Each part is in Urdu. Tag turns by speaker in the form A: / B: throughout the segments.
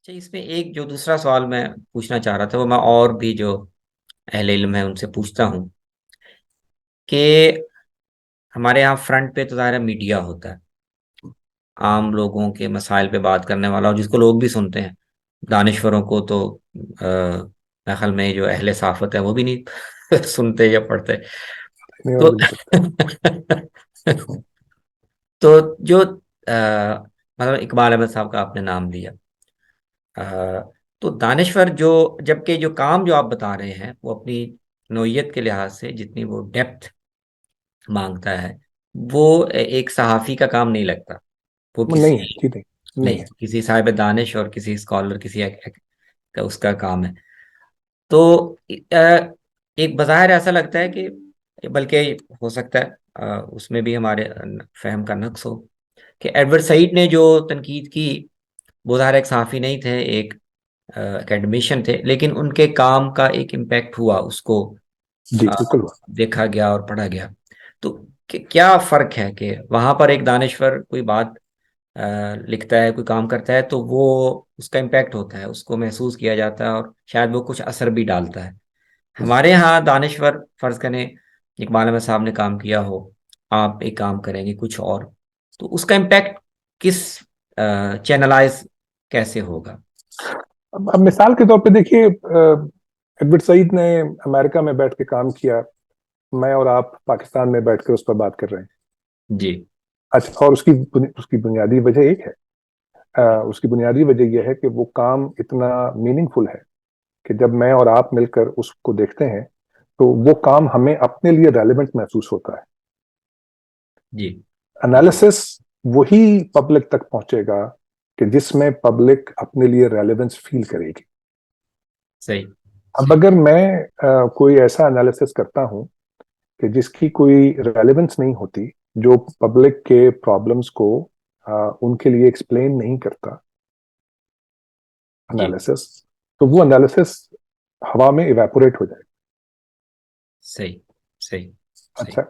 A: اچھا، اس میں ایک جو دوسرا سوال میں پوچھنا چاہ رہا تھا، وہ میں اور بھی جو اہل علم ہے ان سے پوچھتا ہوں کہ ہمارے یہاں فرنٹ پہ تو ظاہر میڈیا ہوتا ہے، عام لوگوں کے مسائل پہ بات کرنے والا، اور جس کو لوگ بھی سنتے ہیں۔ دانشوروں کو تو میرے خیال میں جو اہل صحافت ہے وہ بھی نہیں سنتے یا پڑھتے۔
B: نہیں اور
A: تو
B: بھی نہیں سکتے۔
A: تو جو مطلب اقبال احمد صاحب کا آپ نے نام لیا، تو دانشور جو، جبکہ جو کام جو آپ بتا رہے ہیں وہ اپنی نوعیت کے لحاظ سے جتنی وہ ڈیپتھ مانگتا ہے، وہ ایک صحافی کا کام نہیں لگتا۔ وہ
B: وہ
A: کسی،
B: نہیں ہے جی، نہیں نہیں
A: نہیں،
B: ہے۔
A: کسی صاحب دانش اور کسی اسکالر، کسی کا اس کا کام ہے۔ تو ایک بظاہر ایسا لگتا ہے کہ، بلکہ ہو سکتا ہے اس میں بھی ہمارے فہم کا نقص ہو، کہ ایڈورڈ سعید نے جو تنقید کی، وہ ظاہر ایک صحافی نہیں تھے، ایک اکیڈمیشین تھے، لیکن ان کے کام کا ایک امپیکٹ ہوا، اس کو
B: جی
A: آ،
B: بالکل۔
A: دیکھا گیا اور پڑھا گیا۔ تو کیا فرق ہے کہ وہاں پر ایک دانشور کوئی بات لکھتا ہے، کوئی کام کرتا ہے، تو وہ اس کا امپیکٹ ہوتا ہے، اس کو محسوس کیا جاتا ہے، اور شاید وہ کچھ اثر بھی ڈالتا ہے۔ ہمارے ہاں دانشور، فرض کریں اقبال احمد صاحب نے کام کیا ہو، آپ ایک کام کریں گے کچھ اور، تو اس کا امپیکٹ کس چینلائز کیسے ہوگا؟
B: اب مثال کے طور پہ دیکھیے، ایڈورڈ سعید نے امریکہ میں بیٹھ کے کام کیا، میں اور آپ پاکستان میں بیٹھ کے اس پر بات کر رہے ہیں۔
A: جی
B: اچھا، اور اس کی بنیادی وجہ ایک ہے۔ اس کی بنیادی وجہ یہ ہے کہ وہ کام اتنا میننگ فل ہے کہ جب میں اور آپ مل کر اس کو دیکھتے ہیں تو وہ کام ہمیں اپنے لیے ریلیونٹ محسوس ہوتا ہے۔
A: جی
B: انالیسس وہی پبلک تک پہنچے گا کہ جس میں پبلک اپنے لیے ریلیونس فیل کرے گی۔
A: صحیح
B: اب
A: صحیح۔
B: اگر میں کوئی ایسا انالیسس کرتا ہوں کہ جس کی کوئی ریلیونس نہیں ہوتی، جو پبلک کے پرابلمس کو ان کے لیے ایکسپلین نہیں کرتا
A: جی
B: انالیسس، تو وہ انالیسس ہوا میں ایویپوریٹ ہو جائے
A: صحیح صحیح
B: گا۔
A: صحیح۔
B: اچھا،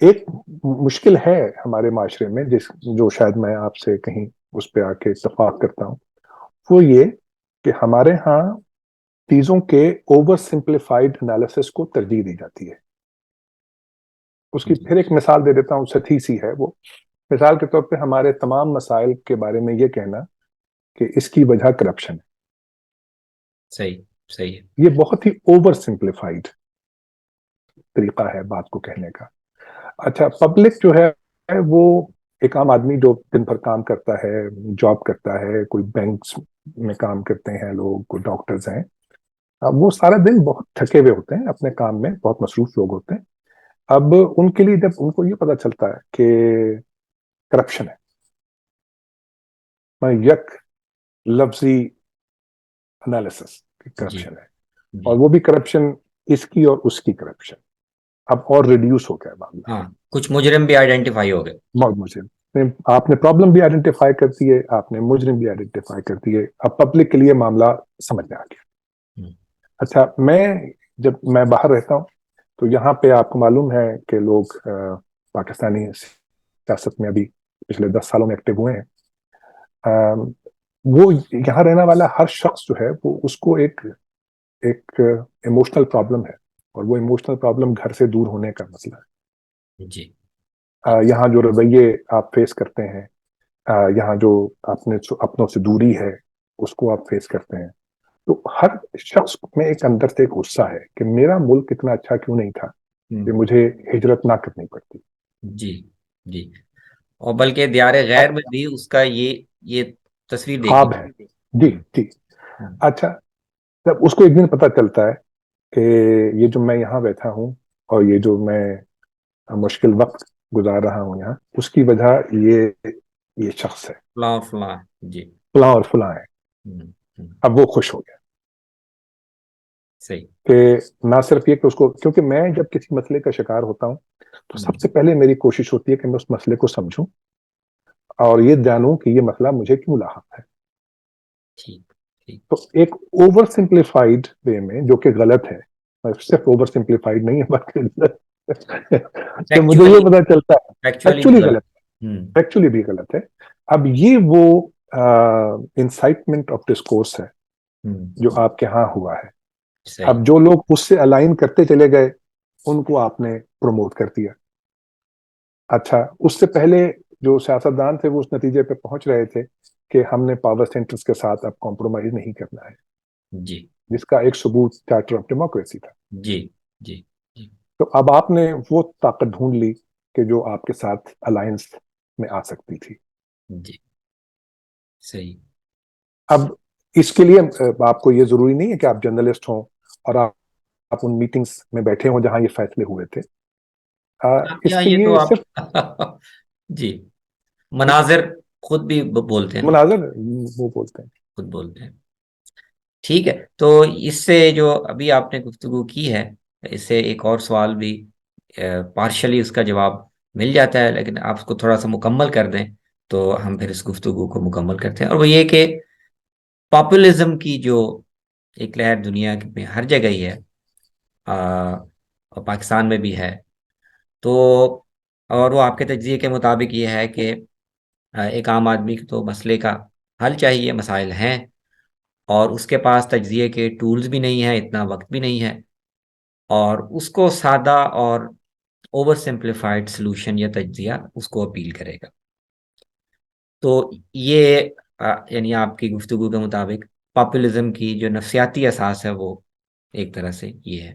B: ایک مشکل ہے ہمارے معاشرے میں جو شاید میں آپ سے کہیں اس پہ آ کے اتفاق کرتا ہوں، وہ یہ کہ ہمارے ہاں چیزوں کے اوور سمپلیفائڈ انالیسس کو ترجیح دی جاتی ہے۔ اس کی
A: جی
B: پھر ایک مثال دے دیتا ہوں، سچی سی ہے وہ۔ مثال کے طور پہ ہمارے تمام مسائل کے بارے میں یہ کہنا کہ اس کی وجہ کرپشن
A: صحیح صحیح ہے۔
B: ہے، یہ بہت ہی اوور سمپلیفائڈ طریقہ ہے بات کو کہنے کا۔ اچھا، پبلک جو ہے وہ ایک عام آدمی جو دن بھر کام کرتا ہے، جاب کرتا ہے، کوئی بینکس میں کام کرتے ہیں لوگ، کوئی ڈاکٹرز ہیں، اب وہ سارا دن بہت تھکے ہوئے ہوتے ہیں اپنے کام میں، بہت مصروف لوگ ہوتے ہیں۔ اب ان کے لیے جب ان کو یہ پتا چلتا ہے کہ کرپشن ہے، میں یک لفظی انالیسس
A: جی
B: کرپشن ہے،
A: جی
B: اور وہ بھی کرپشن اس کی اور اس کی کرپشن، اب اور ریڈیوس ہو گیا معاملہ۔
A: ہاں، کچھ مجرم بھی آئیڈینٹیفائی ہو گئے۔
B: بہت مجرم، آپ نے پرابلم بھی آئیڈینٹیفائی کر دی ہے، آپ نے مجرم بھی آئیڈینٹیفائی کر دی ہے، اب پبلک کے لیے معاملہ سمجھ میں آ گیا۔
A: ہوں،
B: اچھا، جب میں باہر رہتا ہوں تو یہاں پہ آپ کو معلوم ہے کہ لوگ پاکستانی سیاست میں ابھی پچھلے 10 سالوں میں ایکٹیو ہوئے ہیں۔ وہ یہاں رہنے والا ہر شخص جو ہے وہ اس کو ایک ایموشنل پرابلم ہے، اور وہ ایموشنل پرابلم گھر سے دور ہونے کا مسئلہ
A: جی
B: ہے۔ یہاں جو رویے آپ فیس کرتے ہیں، یہاں جو آپ نے اپنوں سے دوری ہے اس کو آپ فیس کرتے ہیں، تو ہر شخص میں ایک اندر سے ایک غصہ ہے کہ میرا ملک اتنا اچھا کیوں نہیں تھا
A: ہوں،
B: کہ مجھے ہجرت نہ کرنی پڑتی۔
A: جی جی، اور بلکہ دیار غیر میں بھی اس کا یہ تصویر دیکھی
B: خواب ہے
A: گئی۔
B: جی
A: ہوں،
B: جی۔
A: ہوں،
B: اچھا، جب اس کو ایک دن پتا چلتا ہے کہ یہ جو میں یہاں بیٹھا ہوں اور یہ جو میں مشکل وقت گزار رہا ہوں یہاں، اس کی وجہ یہ شخص ہے،
A: فلاں فلاں، جی۔
B: فلاں اور فلاں ہے،
A: ہوں، ہوں،
B: اب وہ خوش ہو گیا
A: صحیح۔
B: کہ نہ صرف یہ کہ اس کو، کیونکہ میں جب کسی مسئلے کا شکار ہوتا ہوں تو
A: ہوں،
B: سب سے پہلے میری کوشش ہوتی ہے کہ میں اس مسئلے کو سمجھوں اور یہ جانوں کہ یہ مسئلہ مجھے کیوں لاحق ہے۔
A: ٹھیک ٹھیک۔
B: تو ایک اوور سمپلیفائڈ وے میں، جو کہ غلط ہے، صرف اوور سمپلیفائڈ نہیں ہے بلکہ جب مجھے
A: فیکچولی،
B: یہ پتا چلتا ہے،
A: فیکچولی بھی
B: ایکچولی
A: غلط۔
B: غلط
A: ہوں،
B: ہے، ایکچولی بھی غلط ہے، اب یہ وہ انسائٹمنٹ آف ڈسکورس ہے جو
A: ہوں،
B: آپ کے ہاں ہوا ہے.
A: صحیح.
B: اب جو لوگ اس سے الائن کرتے چلے گئے ان کو آپ نے پروموٹ کر دیا. اچھا اس سے پہلے جو سیاستدان تھے وہ اس نتیجے پہ پہنچ رہے تھے کہ ہم نے پاور سینٹرز کے ساتھ اب کمپرومائز نہیں کرنا ہے،
A: جی
B: جس کا ایک ثبوت چارٹر آف ڈیموکریسی تھا.
A: جی جی جی
B: تو اب آپ نے وہ طاقت ڈھونڈ لی کہ جو آپ کے ساتھ الائنس میں آ سکتی تھی.
A: جی صحیح.
B: اب اس کے لیے آپ کو یہ ضروری نہیں ہے کہ آپ جرنلسٹ ہوں اور آپ ان میٹنگز میں بیٹھے ہوں جہاں یہ فیصلے ہوئے تھے. اس
A: یا
B: کے
A: یہ تو
B: لیے
A: آپ
B: صرف
A: جی مناظر خود بھی بولتے ہیں نا.
B: مناظر وہ بولتے ہیں.
A: خود بولتے ہیں. ٹھیک ہے، تو اس سے جو ابھی آپ نے گفتگو کی ہے، اس سے ایک اور سوال بھی پارشلی اس کا جواب مل جاتا ہے، لیکن آپ اس کو تھوڑا سا مکمل کر دیں تو ہم پھر اس گفتگو کو مکمل کرتے ہیں. اور وہ یہ کہ پاپولزم کی جو ایک لہر دنیا میں ہر جگہ ہی ہے، اور پاکستان میں بھی ہے، تو اور وہ آپ کے تجزیے کے مطابق یہ ہے کہ ایک عام آدمی کو تو مسئلے کا حل چاہیے، مسائل ہیں، اور اس کے پاس تجزیے کے ٹولز بھی نہیں ہیں، اتنا وقت بھی نہیں ہے، اور اس کو سادہ اور اوور سمپلیفائڈ سلوشن یا تجزیہ اس کو اپیل کرے گا. تو یہ یعنی آپ کی گفتگو کے مطابق پاپولزم کی جو نفسیاتی اساس ہے وہ ایک طرح سے یہ ہے.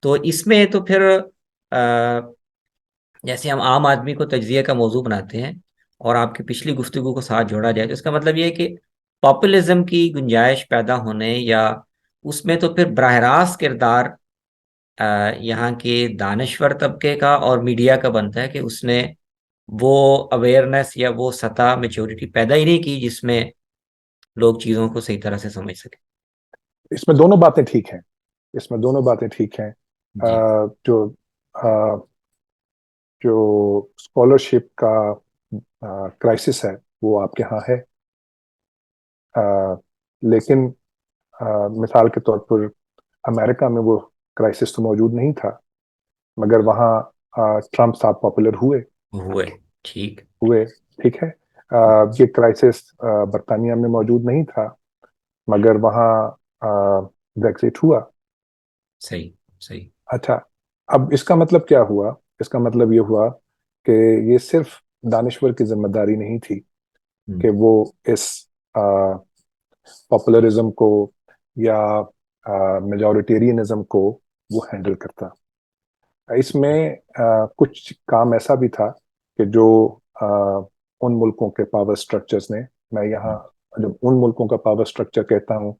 A: تو اس میں تو پھر جیسے ہم عام آدمی کو تجزیے کا موضوع بناتے ہیں اور آپ کی پچھلی گفتگو کو ساتھ جوڑا جائے تو اس کا مطلب یہ ہے کہ پاپولزم کی گنجائش پیدا ہونے یا اس میں تو پھر براہ راست کردار یہاں کے دانشور طبقے کا اور میڈیا کا بنتا ہے کہ اس نے وہ اویئرنیس یا وہ سطح میچورٹی پیدا ہی نہیں کی جس میں لوگ چیزوں کو صحیح طرح سے سمجھ سکیں.
B: اس میں دونوں باتیں ٹھیک ہیں، اس میں دونوں باتیں ٹھیک ہیں.
A: جی
B: جو جو اسکالرشپ کا کرائسس ہے وہ آپ کے ہاں ہے، لیکن مثال کے طور پر امریکہ میں وہ کرائسس تو موجود نہیں تھا، مگر وہاں ٹرمپ صاحب پاپولر ہوئے.
A: ہوئے. ٹھیک.
B: ہوئے ٹھیک ہے. یہ کرائسس برطانیہ میں موجود نہیں تھا، مگر وہاں بریگزٹ ہوا.
A: صحیح صحیح.
B: اچھا اب اس کا مطلب کیا ہوا؟ اس کا مطلب یہ ہوا کہ یہ صرف دانشور کی ذمہ داری نہیں تھی
A: ہوں،
B: کہ وہ اس پاپولرزم کو یا میجورٹیرینزم کو وہ ہینڈل کرتا. اس میں کچھ کام ایسا بھی تھا کہ جو ان ملکوں کے پاور سٹرکچرز نے، میں یہاں جب ان ملکوں کا پاور سٹرکچر کہتا ہوں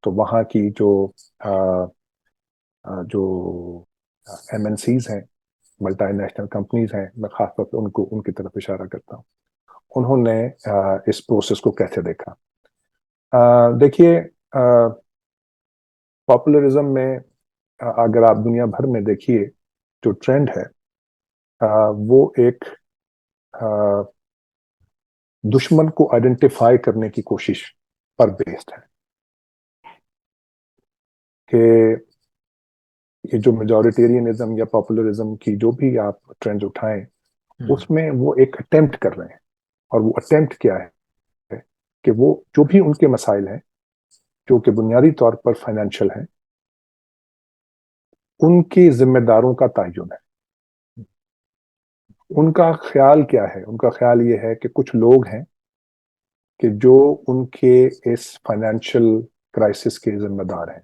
B: تو وہاں کی جو ایم این سیز ہیں، ملٹی نیشنل کمپنیز ہیں، میں خاص طور پہ ان کی طرف اشارہ کرتا ہوں. انہوں نے اس پروسیس کو کیسے دیکھا؟ دیکھیے پاپولرزم میں اگر آپ دنیا بھر میں دیکھیے جو ٹرینڈ ہے وہ ایک دشمن کو آئیڈینٹیفائی کرنے کی کوشش پر بیسڈ ہے کہ یہ جو میجورٹیرینزم یا پاپولرزم کی جو بھی آپ ٹرینڈ اٹھائیں
A: ہوں،
B: اس میں وہ ایک اٹیمپٹ کر رہے ہیں. اور وہ اٹیمپٹ کیا ہے کہ وہ جو بھی ان کے مسائل ہیں جو کہ بنیادی طور پر فائنینشیل ہیں ان کی ذمہ داروں کا تعین ہے. ان کا خیال کیا ہے؟ ان کا خیال یہ ہے کہ کچھ لوگ ہیں کہ جو ان کے اس فائنینشیل کرائسس کے ذمہ دار ہیں.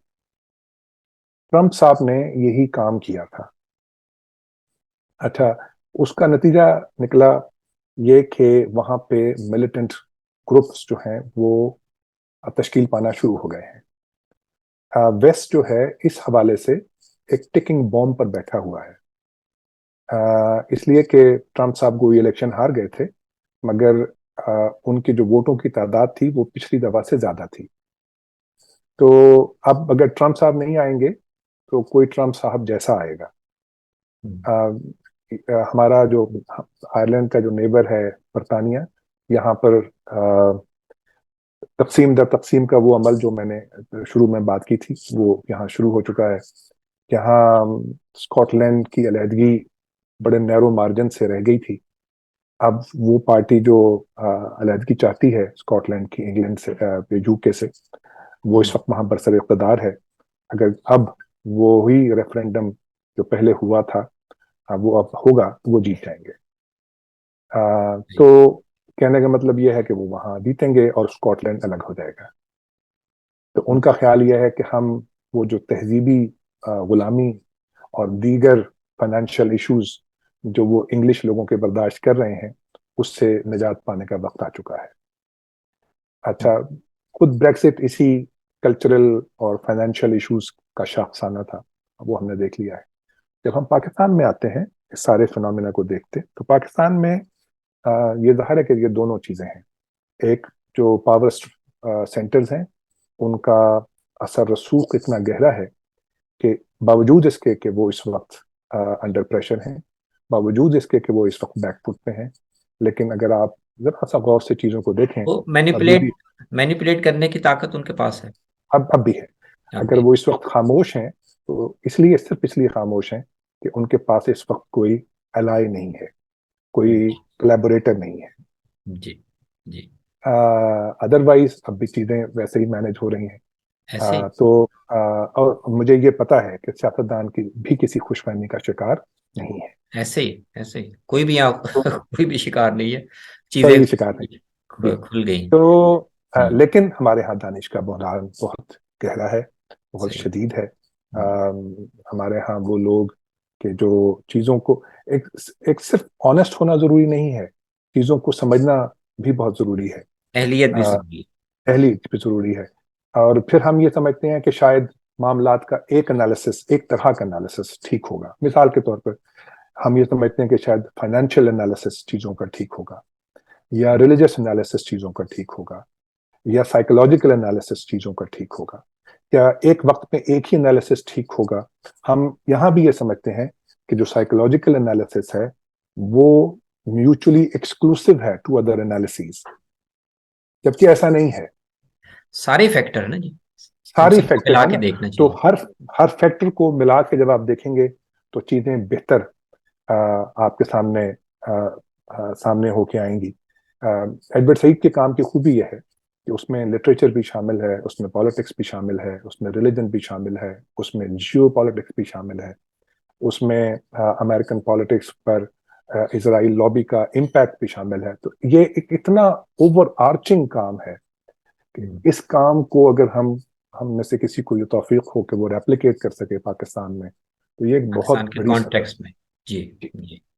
B: ٹرمپ صاحب نے یہی کام کیا تھا. اچھا اس کا نتیجہ نکلا یہ کہ وہاں پہ ملیٹنٹ گروپس جو ہیں وہ تشکیل پانا شروع ہو گئے ہیں. ویسٹ جو ہے اس حوالے سے ایک ٹکنگ بوم پر بیٹھا ہوا ہے، اس لیے کہ ٹرمپ صاحب کو یہ الیکشن ہار گئے تھے، مگر ان کے جو ووٹوں کی تعداد تھی وہ پچھلی دفعہ سے زیادہ تھی. تو اب اگر ٹرمپ صاحب نہیں آئیں گے تو کوئی ٹرمپ صاحب جیسا آئے گا. ہمارا جو آئرلینڈ کا جو نیبر ہے برطانیہ، یہاں پر تقسیم در تقسیم کا وہ عمل جو میں نے شروع میں بات کی تھی وہ یہاں شروع ہو چکا ہے. یہاں اسکاٹ لینڈ کی علیحدگی بڑے نیرو مارجن سے رہ گئی تھی، اب وہ پارٹی جو علیحدگی چاہتی ہے اسکاٹ لینڈ کی انگلینڈ سے یو کے سے، وہ اس وقت وہاں برسر اقتدار ہے. اگر اب وہی ریفرینڈم جو پہلے ہوا تھا وہ اب ہوگا تو وہ جیت جائیں گے. تو کہنے کا مطلب یہ ہے کہ وہ وہاں جیتیں گے اور اسکاٹ لینڈ الگ ہو جائے گا. تو ان کا خیال یہ ہے کہ ہم وہ جو تہذیبی غلامی اور دیگر فائنینشیل ایشوز جو وہ انگلش لوگوں کے برداشت کر رہے ہیں، اس سے نجات پانے کا وقت آ چکا ہے. اچھا، خود بریکسٹ اسی کلچرل اور فائنینشیل ایشوز کا شاخسانہ تھا، وہ ہم نے دیکھ لیا ہے. جب ہم پاکستان میں آتے ہیں اس سارے فنامنا کو دیکھتے تو پاکستان میں یہ ظاہر ہے کہ یہ دونوں چیزیں ہیں. ایک جو پاور سینٹرز ہیں ان کا اثر رسوخ اتنا گہرا ہے کہ باوجود اس کے کہ وہ اس وقت انڈر پریشر ہیں، باوجود اس کے کہ وہ اس وقت بیک فٹ پہ ہیں، لیکن اگر آپ ذرا سا غور سے چیزوں کو دیکھیں
A: وہ
B: تو ابھی بھی
A: مینیپولیٹ کرنے کی طاقت ان کے پاس ہے.
B: اب بھی ہے.
A: اب
B: اگر
A: بھی.
B: وہ اس وقت خاموش ہیں تو صرف اس لیے خاموش ہیں کہ ان کے پاس اس وقت کوئی الائی نہیں ہے، کوئی کلیبوریٹر نہیں ہے.
A: جی جی.
B: ادروائز اب بھی چیزیں ویسے ہی مینج ہو رہی ہیں.
A: ایسے ہی.
B: تو اور مجھے یہ پتا ہے کہ سیاستدان کی بھی کسی خوش فہمی کا شکار نہیں ہے.
A: ایسے ہی کوئی بھی یہاں
B: تو
A: کوئی بھی شکار نہیں ہے. چیزیں
B: کوئی بھی شکار نہیں. جی.
A: کھل گئی.
B: تو
A: ہوں.
B: لیکن ہمارے ہاں دانش کا بحران بہت گہرا ہے، بہت
A: صحیح.
B: شدید ہے.
A: ہوں.
B: ہمارے ہاں وہ لوگ کہ جو چیزوں کو ایک صرف آنےسٹ ہونا ضروری نہیں ہے، چیزوں کو سمجھنا بھی بہت ضروری ہے.
A: اہلیت بھی ضروری ہے.
B: اہلیت بھی ضروری ہے. اور پھر ہم یہ سمجھتے ہیں کہ شاید معاملات کا ایک انالیسس، ایک طرح کا انالیسس ٹھیک ہوگا. مثال کے طور پر ہم یہ سمجھتے ہیں کہ شاید فائنینشیل انالیسس چیزوں کا ٹھیک ہوگا، یا ریلیجس انالیسس چیزوں کا ٹھیک ہوگا، یا سائیکولوجیکل انالیسس چیزوں کا ٹھیک ہوگا، یا ایک وقت میں ایک ہی انالیسس ٹھیک ہوگا. ہم یہاں بھی یہ سمجھتے ہیں کہ جو سائیکولوجیکل انالیسس ہے وہ میوچلی ایکسکلوسیو ہے ٹو ادر انالیسیز، جبکہ ایسا نہیں ہے.
A: سارے فیکٹر ہے نا جی. ان
B: ساری
A: سب کو
B: فیکٹر
A: ملا
B: ہے
A: کے
B: نا.
A: دیکھنا
B: تو
A: چاہیے.
B: ہر فیکٹر کو ملا کے جب آپ دیکھیں گے تو چیزیں بہتر آپ کے سامنے ہو کے آئیں گی. ایڈورڈ سعید کے کام کی خوبی یہ ہے کہ اس میں لٹریچر بھی شامل ہے، اس میں پالیٹکس بھی شامل ہے، اس میں ریلیجن بھی شامل ہے، اس میں جیو پالیٹکس بھی شامل ہے، اس میں امریکن پالیٹکس پر اسرائیل لابی کا امپیکٹ بھی شامل ہے. تو یہ ایک اتنا اوور آرچنگ کام ہے کہ اس کام کو اگر ہم میں سے کسی کو یہ توفیق ہو کہ وہ ریپلیکیٹ کر سکے پاکستان میں تو یہ ایک بہت
A: پاکستان کے
B: بڑی سفر.
A: کانٹیکس میں. جی
B: جی.
A: جی.